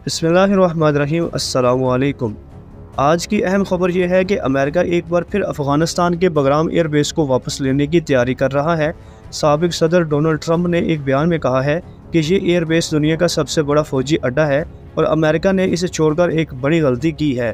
بسم اللہ الرحمن الرحیم۔ السلام علیکم۔ آج کی اہم خبر یہ ہے کہ امریکہ ایک بار پھر افغانستان کے بگرام ایئر بیس کو واپس لینے کی تیاری کر رہا ہے۔ سابق صدر ڈونلڈ ٹرمپ نے ایک بیان میں کہا ہے کہ یہ ایئر بیس دنیا کا سب سے بڑا فوجی اڈہ ہے اور امریکہ نے اسے چھوڑ کر ایک بڑی غلطی کی ہے۔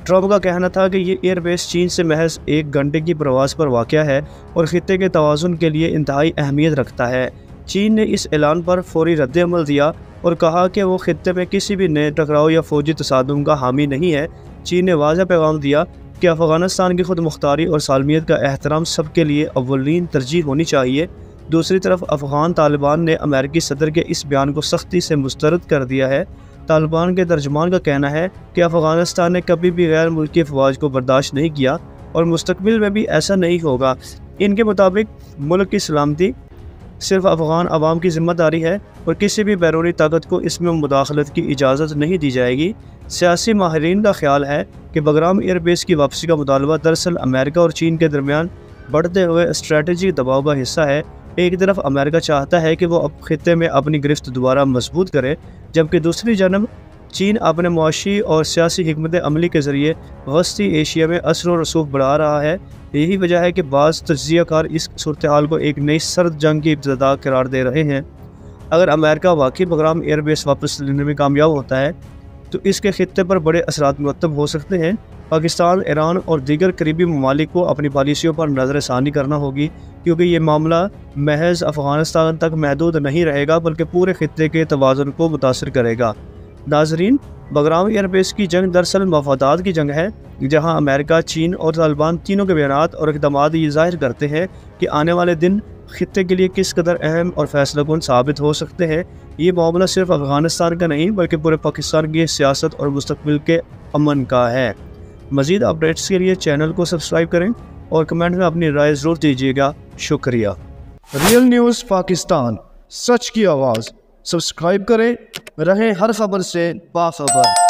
ٹرمپ کا کہنا تھا کہ یہ ایئر بیس چین سے محض 1 گھنٹے کی پرواز پر واقع ہے اور خطے کے توازن کے لیے انتہائی اہمیت رکھتا ہے۔ چین نے اس اعلان پر فوری رد عمل دیا اور کہا کہ وہ خطے میں کسی بھی نئے ٹکراؤ یا فوجی تصادم کا حامی نہیں ہے۔ چین نے واضح پیغام دیا کہ افغانستان کی خود مختاری اور سالمیت کا احترام سب کے لیے اولین ترجیح ہونی چاہیے۔ دوسری طرف افغان طالبان نے امریکی صدر کے اس بیان کو سختی سے مسترد کر دیا ہے۔ طالبان کے ترجمان کا کہنا ہے کہ افغانستان نے کبھی بھی غیر ملکی افواج کو برداشت نہیں کیا اور مستقبل میں بھی ایسا نہیں ہوگا۔ ان کے مطابق ملک کی سلامتی صرف افغان عوام کی ذمہ داری ہے اور کسی بھی بیرونی طاقت کو اس میں مداخلت کی اجازت نہیں دی جائے گی۔ سیاسی ماہرین کا خیال ہے کہ بگرام ایئر بیس کی واپسی کا مطالبہ دراصل امریکہ اور چین کے درمیان بڑھتے ہوئے اسٹریٹجک دباؤ کا حصہ ہے۔ ایک طرف امریکہ چاہتا ہے کہ وہ خطے میں اپنی گرفت دوبارہ مضبوط کرے، جبکہ دوسری جانب چین اپنے معاشی اور سیاسی حکمت عملی کے ذریعے وسطی ایشیا میں اثر و رسوخ بڑھا رہا ہے۔ یہی وجہ ہے کہ بعض تجزیہ کار اس صورتحال کو ایک نئی سرد جنگ کی ابتدا قرار دے رہے ہیں۔ اگر امریکہ واقعی بگرام ایئر بیس واپس لینے میں کامیاب ہوتا ہے تو اس کے خطے پر بڑے اثرات مرتب ہو سکتے ہیں۔ پاکستان، ایران اور دیگر قریبی ممالک کو اپنی پالیسیوں پر نظر ثانی کرنا ہوگی، کیونکہ یہ معاملہ محض افغانستان تک محدود نہیں رہے گا بلکہ پورے خطے کے توازن کو متاثر کرے گا۔ ناظرین، بگرام ایئر بیس کی جنگ دراصل مفادات کی جنگ ہے، جہاں امریکہ، چین اور طالبان تینوں کے بیانات اور اقدامات یہ ظاہر کرتے ہیں کہ آنے والے دن خطے کے لیے کس قدر اہم اور فیصلہ کن ثابت ہو سکتے ہیں۔ یہ معاملہ صرف افغانستان کا نہیں بلکہ پورے پاکستان کی سیاست اور مستقبل کے امن کا ہے۔ مزید اپڈیٹس کے لیے چینل کو سبسکرائب کریں اور کمنٹ میں اپنی رائے ضرور دیجیے گا۔ شکریہ۔ ریئل نیوز پاکستان، سچ کی آواز۔ سبسکرائب کریں، رہیں ہر خبر سے باخبر۔